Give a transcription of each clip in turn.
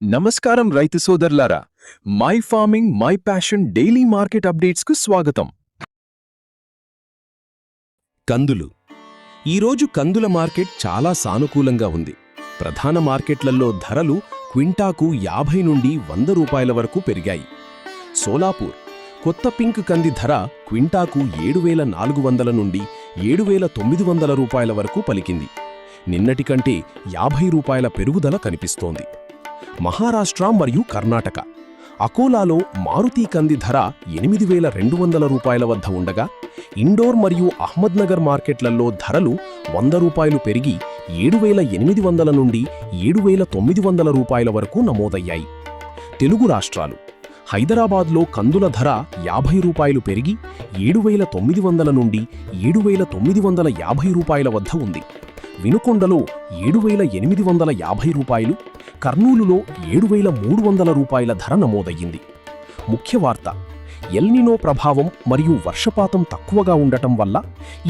నమస్కారం రైతు సోదరులారా, my farming my passion daily market అప్డేట్స్కు స్వాగతం. కందులు. ఈరోజు కందుల మార్కెట్ చాలా సానుకూలంగా ఉంది. ప్రధాన మార్కెట్లలో ధరలు క్వింటాకు 50 నుండి 100 రూపాయల వరకు పెరిగాయి. సోలాపూర్ కొత్త పింక్ కంది ధర క్వింటాకు 7,400 నుండి 7,900 రూపాయల వరకు పలికింది. నిన్నటి కంటే 50 రూపాయల పెరుగుదల కనిపిస్తోంది. మహారాష్ట్ర మరియు కర్ణాటక అకోలాలో మారుతీ కంది ధర 8,200 రూపాయల వద్ద ఉండగా, ఇండోర్ మరియు అహ్మద్నగర్ మార్కెట్లలో ధరలు 100 రూపాయలు పెరిగి 7,800 నుండి 7,900 రూపాయల వరకు నమోదయ్యాయి. తెలుగు రాష్ట్రాలు హైదరాబాద్లో కందుల ధర 50 రూపాయలు పెరిగి 7,900 నుండి 7,950 రూపాయల వద్ద ఉంది. వినుకొండలో 7,850 రూపాయలు, కర్నూలులో 7,300 రూపాయల ధర నమోదయ్యింది. ముఖ్య వార్త: ఎల్నినో ప్రభావం మరియు వర్షపాతం తక్కువగా ఉండటం వల్ల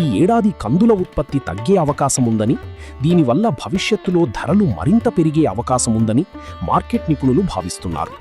ఈ ఏడాది కందుల ఉత్పత్తి తగ్గే అవకాశముందని, దీనివల్ల భవిష్యత్తులో ధరలు మరింత పెరిగే అవకాశముందని మార్కెట్ నిపుణులు భావిస్తున్నారు.